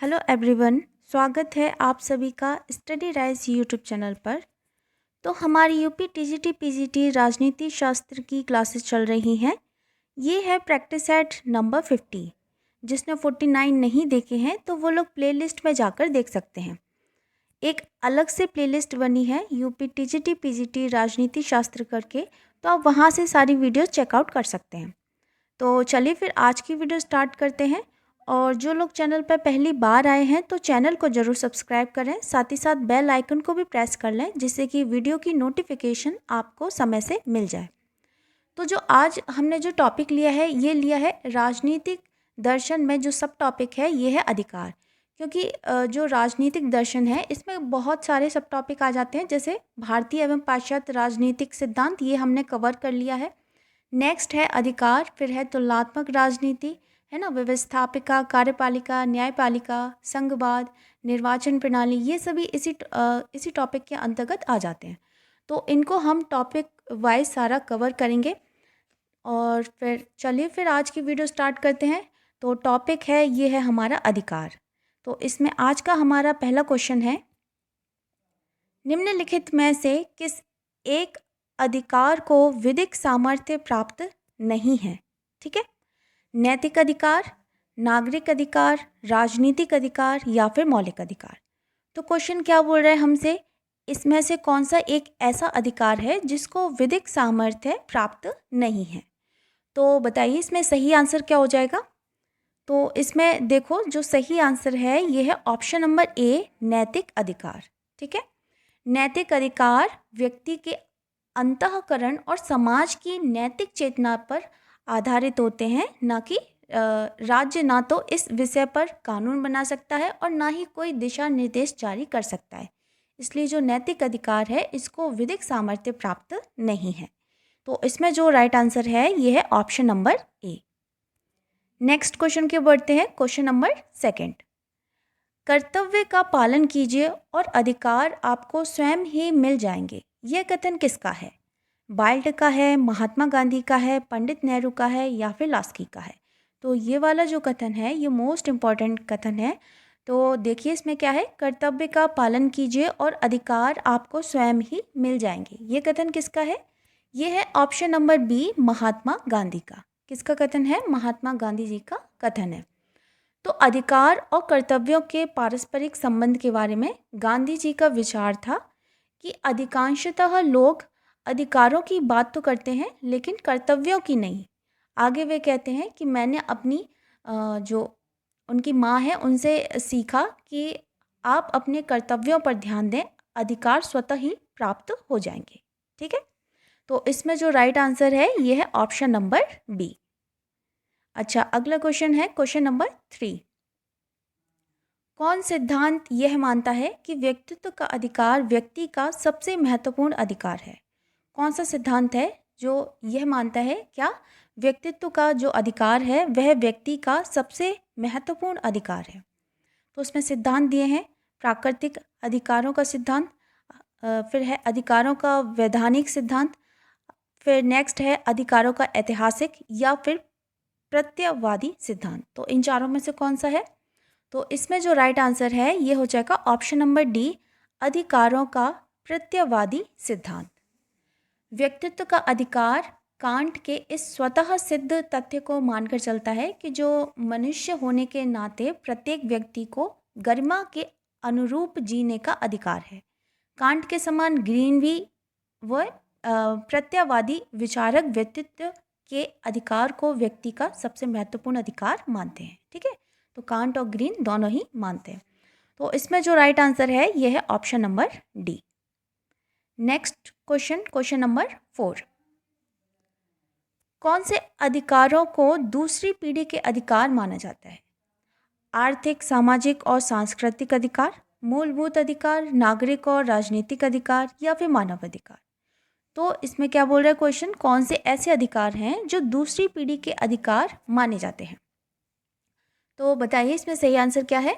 Hello everyone, स्वागत है आप सभी का स्टडी राइज यूट्यूब चैनल पर। तो हमारी यूपी टीजीटी पीजीटी राजनीति शास्त्र की क्लासेस चल रही हैं। ये है प्रैक्टिस सेट नंबर 50। जिसने 49 नहीं देखे हैं तो वो लोग प्लेलिस्ट में जाकर देख सकते हैं। एक अलग से प्लेलिस्ट बनी है यूपी टीजीटी पीजीटी राजनीति शास्त्र करके, तो आप वहाँ से सारी वीडियोस चेकआउट कर सकते हैं। तो चलिए फिर आज की वीडियो स्टार्ट करते हैं। और जो लोग चैनल पर पहली बार आए हैं तो चैनल को ज़रूर सब्सक्राइब करें, साथ ही साथ बेल आइकन को भी प्रेस कर लें जिससे कि वीडियो की नोटिफिकेशन आपको समय से मिल जाए। तो जो आज हमने जो टॉपिक लिया है ये लिया है राजनीतिक दर्शन में। जो सब टॉपिक है ये है अधिकार, क्योंकि जो राजनीतिक दर्शन है इसमें बहुत सारे सब टॉपिक आ जाते हैं, जैसे भारतीय एवं पाश्चात्य राजनीतिक सिद्धांत, ये हमने कवर कर लिया है। नेक्स्ट है अधिकार, फिर है तुलनात्मक राजनीति, है ना, व्यवस्थापिका, कार्यपालिका, न्यायपालिका, संघवाद, निर्वाचन प्रणाली, ये सभी इसी टॉपिक के अंतर्गत आ जाते हैं। तो इनको हम टॉपिक वाइज सारा कवर करेंगे। और फिर आज की वीडियो स्टार्ट करते हैं। तो टॉपिक है ये है हमारा अधिकार। तो इसमें आज का हमारा पहला क्वेश्चन है, निम्नलिखित में से किस एक अधिकार को विधिक सामर्थ्य प्राप्त नहीं है? ठीक है, नैतिक अधिकार, नागरिक अधिकार, राजनीतिक अधिकार या फिर मौलिक अधिकार। तो क्वेश्चन क्या बोल रहा है हमसे, इसमें से कौन सा एक ऐसा अधिकार है जिसको विधिक सामर्थ्य प्राप्त नहीं है? तो बताइए इसमें सही आंसर क्या हो जाएगा। तो इसमें देखो जो सही आंसर है ये है ऑप्शन नंबर ए, नैतिक अधिकार। ठीक है, नैतिक अधिकार व्यक्ति के अंतःकरण और समाज की नैतिक चेतना पर आधारित होते हैं, ना कि राज्य ना तो इस विषय पर कानून बना सकता है और ना ही कोई दिशा निर्देश जारी कर सकता है। इसलिए जो नैतिक अधिकार है इसको विधिक सामर्थ्य प्राप्त नहीं है। तो इसमें जो राइट आंसर है ये है option number A. Next question के बढ़ते हैं, क्वेश्चन नंबर सेकंड। कर्तव्य का पालन कीजिए और अधिकार आपको स्वयं ही मिल जाएंगे, यह कथन किसका है? वाइल्ड का है, महात्मा गांधी का है, पंडित नेहरू का है या फिर लास्की का है? तो ये वाला जो कथन है ये मोस्ट इम्पॉर्टेंट कथन है। तो देखिए इसमें क्या है, कर्तव्य का पालन कीजिए और अधिकार आपको स्वयं ही मिल जाएंगे, ये कथन किसका है? ये है option number B, Mahatma Gandhi का। किसका कथन है? महात्मा गांधी जी का कथन है। तो अधिकार और कर्तव्यों के पारस्परिक संबंध के बारे में गांधी जी का विचार था कि अधिकांशतः लोग अधिकारों की बात तो करते हैं लेकिन कर्तव्यों की नहीं। आगे वे कहते हैं कि मैंने अपनी जो उनकी माँ है उनसे सीखा कि आप अपने कर्तव्यों पर ध्यान दें, अधिकार स्वतः ही प्राप्त हो जाएंगे। ठीक है, तो इसमें जो राइट आंसर है ये है ऑप्शन नंबर बी। अच्छा, अगला क्वेश्चन है क्वेश्चन नंबर 3। कौन सिद्धांत यह मानता है कि व्यक्तित्व का अधिकार व्यक्ति का सबसे महत्वपूर्ण अधिकार है? कौन सा सिद्धांत है जो यह मानता है क्या व्यक्तित्व का जो अधिकार है वह व्यक्ति का सबसे महत्वपूर्ण अधिकार है? तो उसमें सिद्धांत दिए हैं, प्राकृतिक अधिकारों का सिद्धांत, फिर है अधिकारों का वैधानिक सिद्धांत, फिर नेक्स्ट है अधिकारों का ऐतिहासिक या फिर प्रत्ययवादी सिद्धांत। तो इन चारों में से कौन सा है? तो इसमें जो राइट आंसर है ये हो जाएगा ऑप्शन नंबर डी, अधिकारों का प्रत्ययवादी सिद्धांत। व्यक्तित्व का अधिकार कांट के इस स्वतः सिद्ध तथ्य को मानकर चलता है कि जो मनुष्य होने के नाते प्रत्येक व्यक्ति को गरिमा के अनुरूप जीने का अधिकार है। कांट के समान ग्रीन भी वह प्रत्ययवादी विचारक व्यक्तित्व के अधिकार को व्यक्ति का सबसे महत्वपूर्ण अधिकार मानते हैं। ठीक है, तो कांट और ग्रीन दोनों ही मानते हैं। तो इसमें जो राइट आंसर है ये है option number D. Next question, question number 4। कौन से अधिकारों को दूसरी पीढ़ी के अधिकार माना जाता है? आर्थिक, सामाजिक और सांस्कृतिक अधिकार, मूलभूत अधिकार, नागरिक और राजनीतिक अधिकार या फिर मानव अधिकार? तो इसमें क्या बोल रहा है क्वेश्चन, कौन से ऐसे अधिकार हैं जो दूसरी पीढ़ी के अधिकार माने जाते हैं? तो बताइए इसमें सही आंसर क्या है।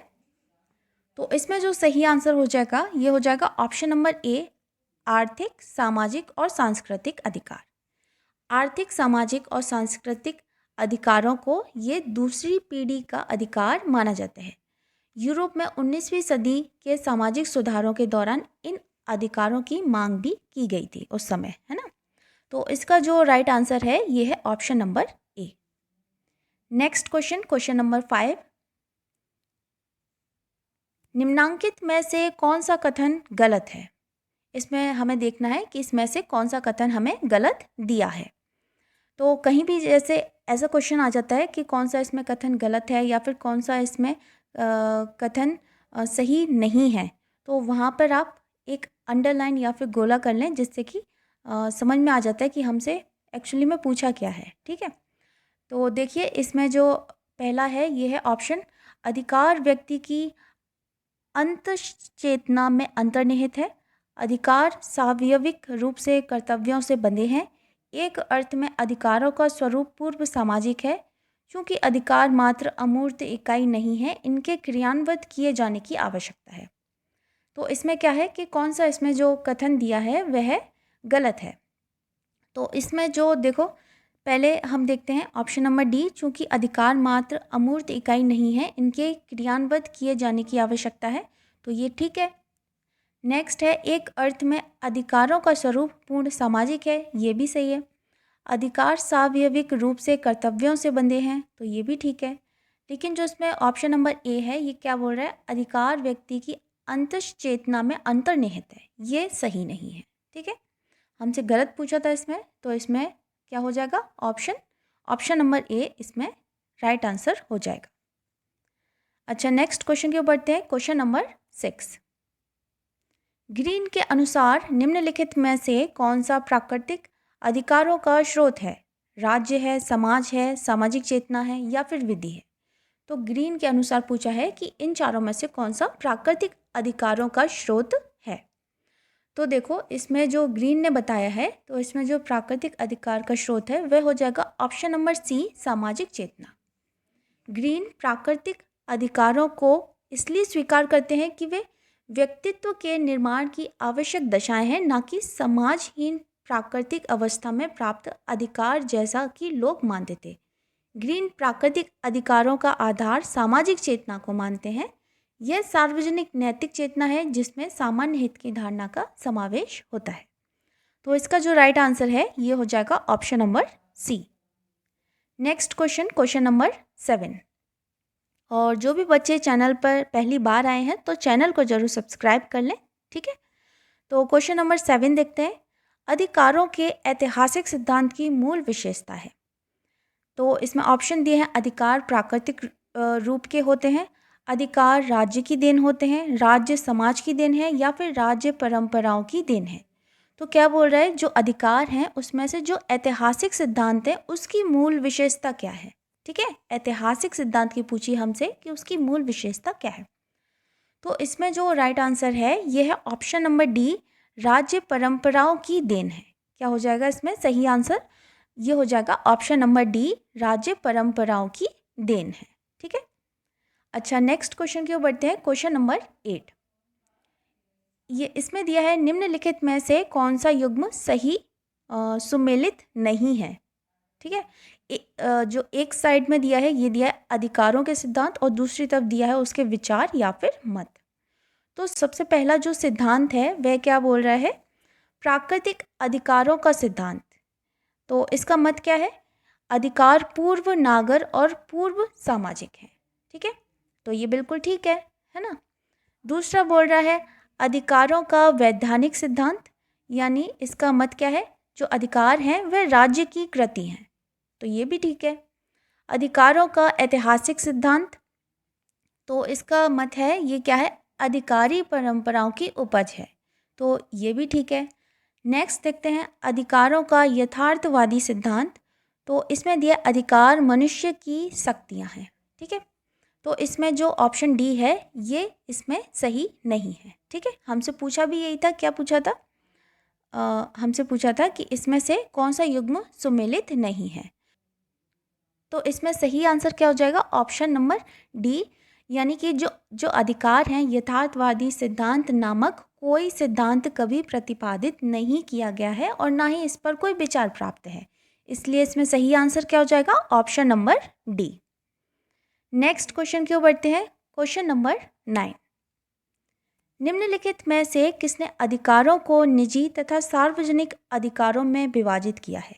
तो इसमें जो सही आंसर हो जाएगा ये हो जाएगा ऑप्शन नंबर ए, आर्थिक, सामाजिक और सांस्कृतिक अधिकार। आर्थिक, सामाजिक और सांस्कृतिक अधिकारों को ये दूसरी पीढ़ी का अधिकार माना जाता है। यूरोप में 19वीं सदी के सामाजिक सुधारों के दौरान इन अधिकारों की मांग भी की गई थी उस समय, है ना। तो इसका जो राइट आंसर है ये है option number A. Next question, question number 5, निम्नांकित में से कौन सा कथन गलत है। इसमें हमें देखना है कि इसमें से कौन सा कथन हमें गलत दिया है। तो कहीं भी जैसे ऐसा क्वेश्चन आ जाता है कि कौन सा इसमें कथन गलत है या फिर कौन सा इसमें कथन सही नहीं है, तो वहाँ पर आप एक अंडरलाइन या फिर गोला कर लें, जिससे कि समझ में आ जाता है कि हमसे एक्चुअली में पूछा क्या है। ठीक है, तो देखिए इसमें जो पहला है ये है ऑप्शन, अधिकार व्यक्ति की अंतःचेतना में अंतर्निहित है। अधिकार स्वाभाविक रूप से कर्तव्यों से बंधे हैं। एक अर्थ में अधिकारों का स्वरूप पूर्व सामाजिक है। चूंकि अधिकार मात्र अमूर्त इकाई नहीं है, इनके क्रियान्वित किए जाने की आवश्यकता है। तो इसमें क्या है कि कौन सा इसमें जो कथन दिया है वह गलत है। तो इसमें जो देखो, पहले हम देखते हैं ऑप्शन नंबर डी, चूंकि अधिकार मात्र अमूर्त इकाई नहीं है, इनके क्रियान्वित किए जाने की आवश्यकता है, तो ये ठीक है। नेक्स्ट है, एक अर्थ में अधिकारों का स्वरूप पूर्ण सामाजिक है, ये भी सही है। अधिकार स्वाभाविक रूप से कर्तव्यों से बंधे हैं, तो ये भी ठीक है। लेकिन जो इसमें ऑप्शन नंबर ए है, ये क्या बोल रहा है, अधिकार व्यक्ति की अंतःचेतना में अंतर्निहित है, ये सही नहीं है। ठीक है, हमसे गलत पूछा था इसमें, तो इसमें क्या हो जाएगा, ऑप्शन नंबर ए इसमें राइट आंसर हो जाएगा। अच्छा, नेक्स्ट क्वेश्चन की ओर बढ़ते हैं, क्वेश्चन नंबर 6। ग्रीन के अनुसार निम्नलिखित में से कौन सा प्राकृतिक अधिकारों का स्रोत है। राज्य है, समाज है, सामाजिक चेतना है या फिर विधि है। तो ग्रीन के अनुसार पूछा है कि इन चारों में से कौन सा प्राकृतिक अधिकारों का स्रोत है। तो देखो इसमें जो ग्रीन ने बताया है, तो इसमें जो प्राकृतिक अधिकार का स्रोत है वह हो जाएगा ऑप्शन नंबर सी, सामाजिक चेतना। ग्रीन प्राकृतिक अधिकारों को इसलिए स्वीकार करते हैं कि वे व्यक्तित्व के निर्माण की आवश्यक दशाएं हैं, ना कि समाजहीन प्राकृतिक अवस्था में प्राप्त अधिकार जैसा कि लोग मानते थे। ग्रीन प्राकृतिक अधिकारों का आधार सामाजिक चेतना को मानते हैं। यह सार्वजनिक नैतिक चेतना है जिसमें सामान्य हित की धारणा का समावेश होता है। तो इसका जो राइट आंसर है ये हो जाएगा option number C. Next question, question number 7। और जो भी बच्चे चैनल पर पहली बार आए हैं तो चैनल को जरूर सब्सक्राइब कर लें। ठीक है, तो क्वेश्चन नंबर 7 देखते हैं, अधिकारों के ऐतिहासिक सिद्धांत की मूल विशेषता है। तो इसमें ऑप्शन दिए हैं, अधिकार प्राकृतिक रूप के होते हैं, अधिकार राज्य की देन होते हैं, राज्य समाज की देन है या फिर राज्य परंपराओं की देन है। तो क्या बोल रहा है, जो अधिकार हैं उसमें से जो ऐतिहासिक सिद्धांत है उसकी मूल विशेषता क्या है। ठीक है, ऐतिहासिक सिद्धांत की पूछी हमसे कि उसकी मूल विशेषता क्या है। तो इसमें जो राइट आंसर है ये है ऑप्शन नंबर डी, राज्य परंपराओं की देन है। क्या हो जाएगा इसमें सही आंसर, ये हो जाएगा ऑप्शन नंबर डी, राज्य परंपराओं की देन है। ठीक है, अच्छा नेक्स्ट क्वेश्चन की ओर बढ़ते हैं, क्वेश्चन नंबर 8। ये इसमें दिया है, निम्नलिखित में से कौन सा युग्म सही सुमेलित नहीं है। ठीक है, जो एक साइड में दिया है ये दिया है अधिकारों के सिद्धांत और दूसरी तरफ दिया है उसके विचार या फिर मत। तो सबसे पहला जो सिद्धांत है वह क्या बोल रहा है, प्राकृतिक अधिकारों का सिद्धांत। तो इसका मत क्या है, अधिकार पूर्व नागर और पूर्व सामाजिक है। ठीक है, तो ये बिल्कुल ठीक है ना। दूसरा बोल रहा है अधिकारों का वैधानिक सिद्धांत, यानी इसका मत क्या है, जो अधिकार हैं वह राज्य की कृति हैं, तो ये भी ठीक है। अधिकारों का ऐतिहासिक सिद्धांत, तो इसका मत है ये क्या है, अधिकारी परंपराओं की उपज है, तो ये भी ठीक है। नेक्स्ट देखते हैं, अधिकारों का यथार्थवादी सिद्धांत। तो इसमें दिया अधिकार मनुष्य की शक्तियाँ हैं। ठीक है, तो इसमें जो ऑप्शन डी है ये इसमें सही नहीं है। ठीक है, हमसे पूछा भी यही था, क्या पूछा था, हमसे पूछा था कि इसमें से कौन सा युग्म सुमेलित नहीं है। तो इसमें सही आंसर क्या हो जाएगा, ऑप्शन नंबर डी, यानी कि जो अधिकार हैं यथार्थवादी सिद्धांत नामक कोई सिद्धांत कभी प्रतिपादित नहीं किया गया है और ना ही इस पर कोई विचार प्राप्त है, इसलिए इसमें सही आंसर क्या हो जाएगा, option number D. Next question की ओर बढ़ते हैं, क्वेश्चन नंबर 9, निम्नलिखित में से किसने अधिकारों को निजी तथा सार्वजनिक अधिकारों में विभाजित किया है?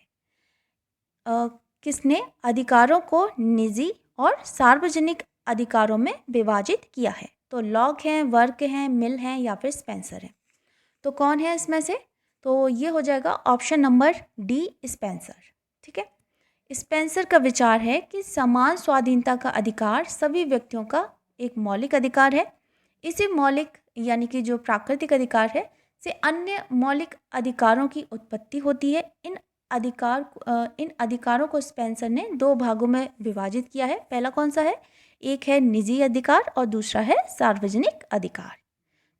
किसने अधिकारों को निजी और सार्वजनिक अधिकारों में विभाजित किया है? तो लॉक हैं, वर्क हैं, मिल हैं या फिर स्पेंसर हैं। तो कौन है इसमें से? तो ये हो जाएगा ऑप्शन नंबर डी, स्पेंसर। ठीक है, स्पेंसर का विचार है कि समान स्वाधीनता का अधिकार सभी व्यक्तियों का एक मौलिक अधिकार है। इसी मौलिक यानी कि जो प्राकृतिक अधिकार है से अन्य मौलिक अधिकारों की उत्पत्ति होती है। इन अधिकारों को स्पेंसर ने 2 भागों में विभाजित किया है। पहला कौन सा है? एक है निजी अधिकार और दूसरा है सार्वजनिक अधिकार।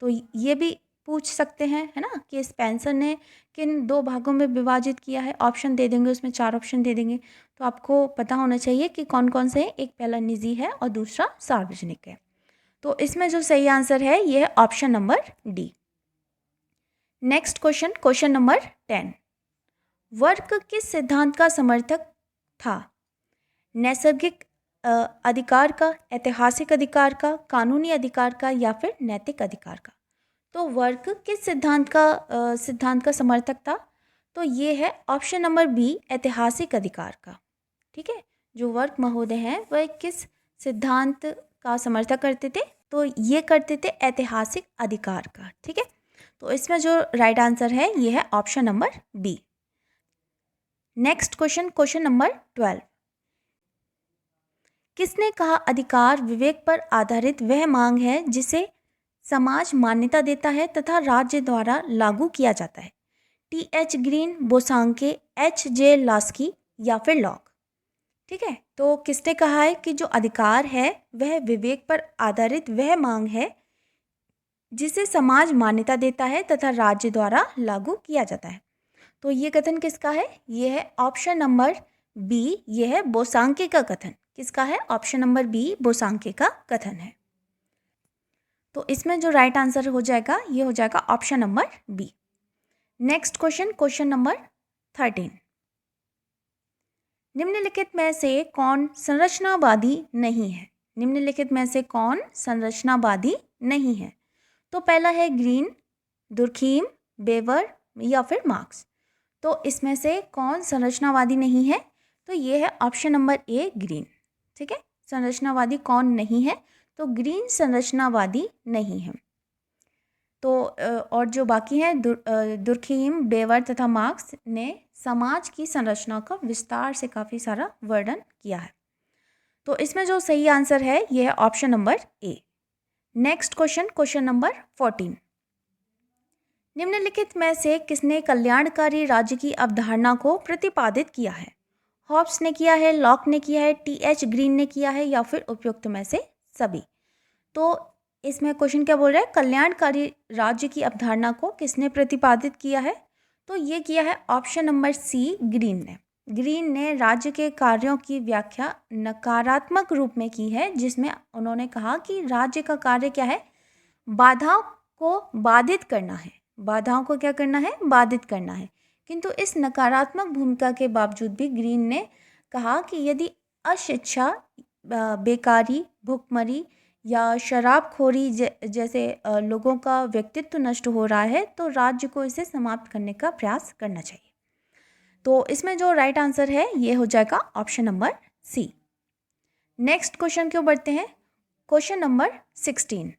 तो ये भी पूछ सकते हैं, है ना, कि स्पेंसर ने किन 2 भागों में विभाजित किया है। ऑप्शन दे देंगे, उसमें 4 ऑप्शन दे देंगे, तो आपको पता होना चाहिए कि कौन कौन से हैं। एक पहला निजी है और दूसरा सार्वजनिक है। तो इसमें जो सही आंसर है ये है option number D. Next question, question number 10, work किस सिद्धांत का समर्थक था? नैसर्गिक अधिकार का, ऐतिहासिक अधिकार का, कानूनी अधिकार का या फिर नैतिक अधिकार का? तो वर्क किस सिद्धांत का समर्थक था? तो ये है ऑप्शन नंबर बी, ऐतिहासिक अधिकार का। ठीक है, जो वर्क महोदय हैं वह किस सिद्धांत का समर्थन करते थे? तो ये करते थे ऐतिहासिक अधिकार का। ठीक है, तो इसमें जो राइट आंसर है ये है option number B. Next question, question number 12, किसने कहा अधिकार विवेक पर आधारित वह मांग है जिसे समाज मान्यता देता है तथा राज्य द्वारा लागू किया जाता है? टी.एच. Green, बोसांके, H.J. लास्की या फिर लॉक? ठीक है, तो किसने कहा है कि जो अधिकार है वह विवेक पर आधारित वह मांग है जिसे समाज मान्यता देता है तथा राज्य द्वारा लागू किया जाता है? तो ये कथन किसका है? ये है ऑप्शन नंबर बी, ये है बोसांके का कथन। किसका है? ऑप्शन नंबर बी, बोसांके का कथन है। तो इसमें जो राइट आंसर हो जाएगा ये हो जाएगा option number B. Next question, question number 13, निम्नलिखित में से कौन संरचनावादी नहीं है? निम्नलिखित में से कौन संरचनावादी नहीं है? तो पहला है ग्रीन, दुर्खीम, बेवर या फिर मार्क्स। तो इसमें से कौन संरचनावादी नहीं है? तो ये है ऑप्शन नंबर ए, ग्रीन। ठीक है, संरचनावादी कौन नहीं है? तो ग्रीन संरचनावादी नहीं है। तो और जो बाकी हैं दुर्खीम, बेवर तथा मार्क्स ने समाज की संरचना का विस्तार से काफ़ी सारा वर्णन किया है। तो इसमें जो सही आंसर है ये है option number A. Next question, question number 14, निम्नलिखित में से किसने कल्याणकारी राज्य की अवधारणा को प्रतिपादित किया है? हॉब्स ने किया है, लॉक ने किया है, टी.एच. ग्रीन ने किया है या फिर उपयुक्त में से सभी? तो इसमें क्वेश्चन क्या बोल रहा है? कल्याणकारी राज्य की अवधारणा को किसने प्रतिपादित किया है? तो ये किया है ऑप्शन नंबर सी, ग्रीन ने। ग्रीन ने राज्य के कार्यों की व्याख्या नकारात्मक रूप में की है, जिसमें उन्होंने कहा कि राज्य का कार्य क्या है? बाधाओं को बाधित करना है। बाधाओं को क्या करना है? बाधित करना है। किंतु इस नकारात्मक भूमिका के बावजूद भी ग्रीन ने कहा कि यदि अशिक्षा, बेकारी, भुखमरी या शराबखोरी जैसे लोगों का व्यक्तित्व नष्ट हो रहा है तो राज्य को इसे समाप्त करने का प्रयास करना चाहिए। तो इसमें जो राइट आंसर है ये हो जाएगा option number C. Next question क्यों बढ़ते हैं? क्वेश्चन नंबर 16,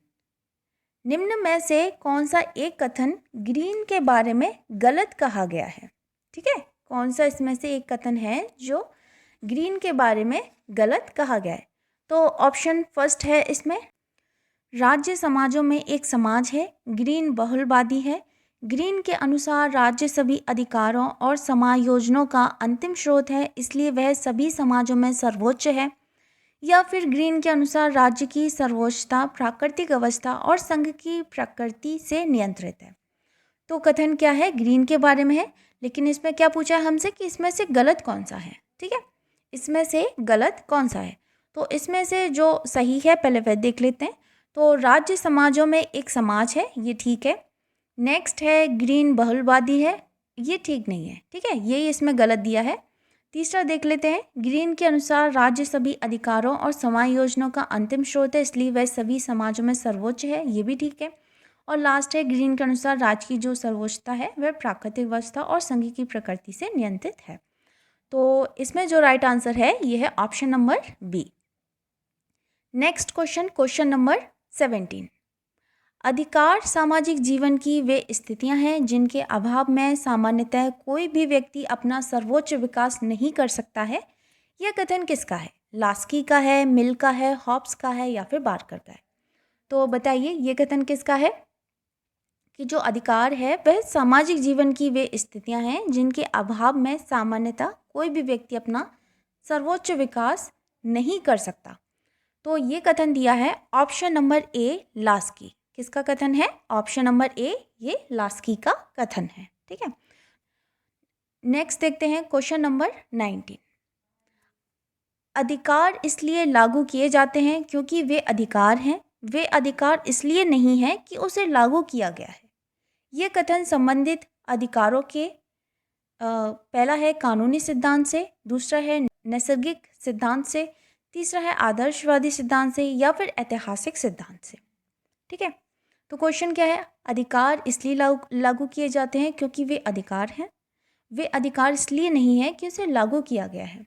निम्न में से कौन सा एक कथन ग्रीन के बारे में गलत कहा गया है? ठीक है, कौन सा इसमें से एक कथन है जो ग्रीन के बारे में गलत कहा गया है? तो ऑप्शन फर्स्ट है इसमें, राज्य समाजों में एक समाज है, ग्रीन बहुलवादी है। ग्रीन के अनुसार राज्य सभी अधिकारों और समायोजनों का अंतिम स्रोत है, इसलिए वह सभी समाजों में सर्वोच्च है। या फिर ग्रीन के अनुसार राज्य की सर्वोच्चता प्राकृतिक अवस्था और संघ की प्रकृति से नियंत्रित है। तो कथन क्या है? ग्रीन के बारे में है, लेकिन इसमें क्या पूछा है हमसे कि इसमें से गलत कौन सा है? ठीक है, इसमें से गलत कौन सा है? तो इसमें से जो सही है पहले वह देख लेते हैं। तो राज्य समाजों में एक समाज है, ये ठीक है। नेक्स्ट है ग्रीन बहुलवादी है, ये ठीक नहीं है। ठीक है, यही इसमें गलत दिया है। तीसरा देख लेते हैं, ग्रीन के अनुसार राज्य सभी अधिकारों और समायोजनों का अंतिम स्रोत है, इसलिए वह सभी समाजों में सर्वोच्च है, ये भी ठीक है। और लास्ट है, ग्रीन के अनुसार राज्य की जो सर्वोच्चता है वह प्राकृतिक व्यवस्था और संघ की प्रकृति से नियंत्रित है। तो इसमें जो राइट आंसर है ये है option number B. Next question, question number 17। अधिकार सामाजिक जीवन की वे स्थितियां हैं जिनके अभाव में सामान्यतः कोई भी व्यक्ति अपना सर्वोच्च विकास नहीं कर सकता है। यह कथन किसका है? लास्की का है, मिल का है, हॉब्स का है या फिर बार्कर का है? तो बताइए ये कथन किसका है कि जो अधिकार है वह सामाजिक जीवन की वे स्थितियां हैं जिनके अभाव में सामान्यतः कोई भी व्यक्ति अपना सर्वोच्च विकास नहीं कर सकता। तो ये कथन दिया है ऑप्शन नंबर ए, लास्की। किसका कथन है? ऑप्शन नंबर ए, ये लास्की का कथन है। ठीक है, नेक्स्ट देखते हैं क्वेश्चन नंबर 19। अधिकार इसलिए लागू किए जाते हैं क्योंकि वे अधिकार हैं, वे अधिकार इसलिए नहीं है कि उसे लागू किया गया है। ये कथन संबंधित अधिकारों के पहला है कानूनी सिद्धांत से, दूसरा है नैसर्गिक सिद्धांत से, तीसरा है आदर्शवादी सिद्धांत से या फिर ऐतिहासिक सिद्धांत से। ठीक है, तो क्वेश्चन क्या है? अधिकार इसलिए लागू किए जाते हैं क्योंकि वे अधिकार हैं, वे अधिकार इसलिए नहीं है कि उसे लागू किया गया है।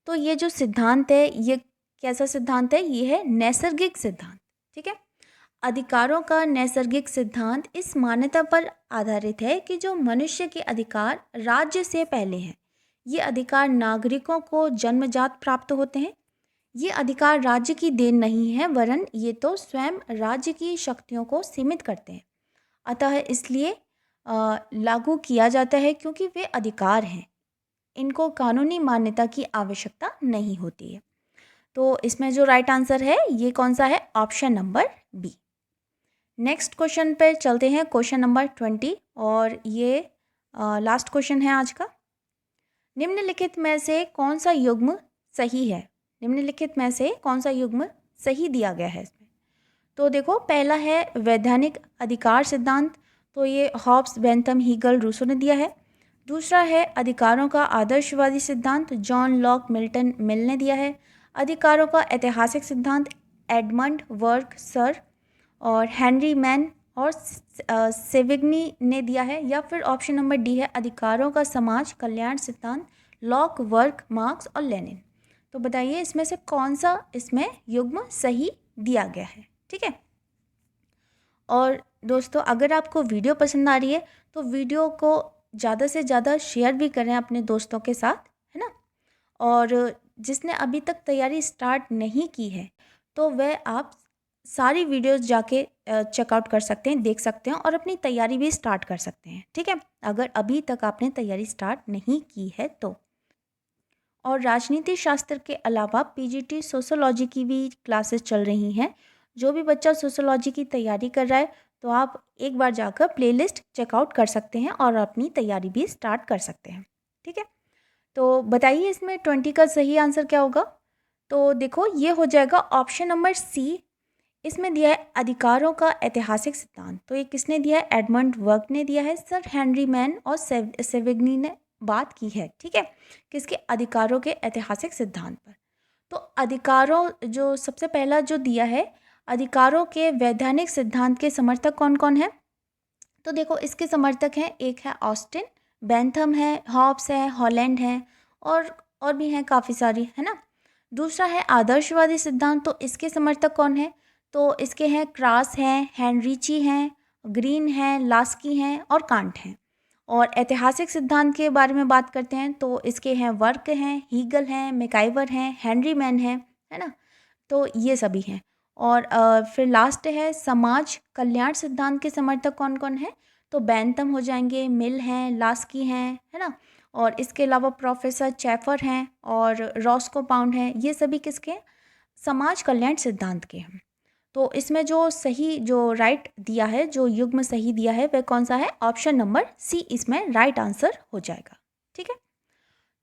तो ये जो सिद्धांत है ये कैसा सिद्धांत है? ये है नैसर्गिक सिद्धांत। ठीक है, अधिकारों का नैसर्गिक सिद्धांत इस मान्यता पर आधारित है कि जो मनुष्य के अधिकार राज्य से पहले हैं, ये अधिकार नागरिकों को जन्मजात प्राप्त होते हैं। ये अधिकार राज्य की देन नहीं है, वरन ये तो स्वयं राज्य की शक्तियों को सीमित करते हैं। अतः इसलिए लागू किया जाता है क्योंकि वे अधिकार हैं, इनको कानूनी मान्यता की आवश्यकता नहीं होती है। तो इसमें जो राइट आंसर है ये कौन सा है? Option number B. Next question पे चलते हैं, क्वेश्चन नंबर 20, और ये लास्ट क्वेश्चन है आज का। निम्नलिखित में से कौन सा युग्म सही है? निम्नलिखित में से कौन सा युग्म सही दिया गया है इसमें? तो देखो, पहला है वैधानिक अधिकार सिद्धांत, तो ये हॉब्स, बेंथम, हीगल, रूसो ने दिया है। दूसरा है अधिकारों का आदर्शवादी सिद्धांत, जॉन लॉक, मिल्टन, मिल ने दिया है। अधिकारों का ऐतिहासिक सिद्धांत, एडमंड वर्क सर और हेनरी मैन और सेविग्नी ने दिया है। या फिर ऑप्शन नंबर डी है अधिकारों का समाज कल्याण सिद्धांत, लॉक, वर्क, मार्क्स और लेनिन। तो बताइए इसमें से कौन सा इसमें युग्म सही दिया गया है? ठीक है, और दोस्तों अगर आपको वीडियो पसंद आ रही है तो वीडियो को ज़्यादा से ज़्यादा शेयर भी करें अपने दोस्तों के साथ, है ना। और जिसने अभी तक तैयारी स्टार्ट नहीं की है तो वह आप सारी वीडियोस जाके चेकआउट कर सकते हैं, देख सकते हैं और अपनी तैयारी भी स्टार्ट कर सकते हैं। ठीक है, अगर अभी तक आपने तैयारी स्टार्ट नहीं की है तो। और राजनीति शास्त्र के अलावा पीजीटी सोशोलॉजी की भी क्लासेस चल रही हैं। जो भी बच्चा सोशोलॉजी की तैयारी कर रहा है तो आप एक बार जाकर प्लेलिस्ट चेकआउट कर सकते हैं और अपनी तैयारी भी स्टार्ट कर सकते हैं। ठीक है, तो बताइए इसमें 20 का सही आंसर क्या होगा? तो देखो ये हो जाएगा ऑप्शन नंबर सी। इसमें दिया है अधिकारों का ऐतिहासिक सिद्धांत, तो ये किसने दिया है? एडमंड वर्क ने दिया है। सर हेनरी मैन और सेविग्नी ने बात की है। ठीक है, किसके? अधिकारों के ऐतिहासिक सिद्धांत पर। तो अधिकारों जो सबसे पहला जो दिया है, अधिकारों के वैधानिक सिद्धांत के समर्थक कौन कौन है? तो देखो इसके समर्थक हैं, एक है ऑस्टिन, बेंथम है, हॉब्स है, हॉलैंड है और भी हैं काफ़ी सारी, है ना। दूसरा है आदर्शवादी सिद्धांत, तो इसके समर्थक कौन है? तो इसके हैं क्रास हैं, हेनरिची हैं, ग्रीन हैं, लास्की हैं और कांट हैं। और ऐतिहासिक सिद्धांत के बारे में बात करते हैं तो इसके हैं वर्क हैं, हीगल हैं, मैकाइवर हैं, हेनरी मैन है ना। तो ये सभी हैं। और फिर लास्ट है समाज कल्याण सिद्धांत के समर्थक कौन कौन है? तो बेंथम हो जाएंगे, मिल हैं, लास्की हैं, है ना। और इसके अलावा प्रोफेसर चैफर हैं और रॉस्को पाउंड हैं। ये सभी किसके हैं? समाज कल्याण सिद्धांत के हैं। तो इसमें जो सही जो राइट दिया है, जो युग्म सही दिया है वह कौन सा है? ऑप्शन नंबर सी इसमें राइट आंसर हो जाएगा। ठीक है,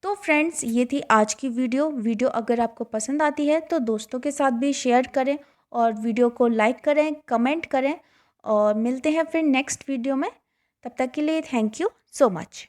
तो फ्रेंड्स ये थी आज की वीडियो अगर आपको पसंद आती है तो दोस्तों के साथ भी शेयर करें और वीडियो को लाइक करें, कमेंट करें और मिलते हैं फिर नेक्स्ट वीडियो में। तब तक के लिए थैंक यू सो मच।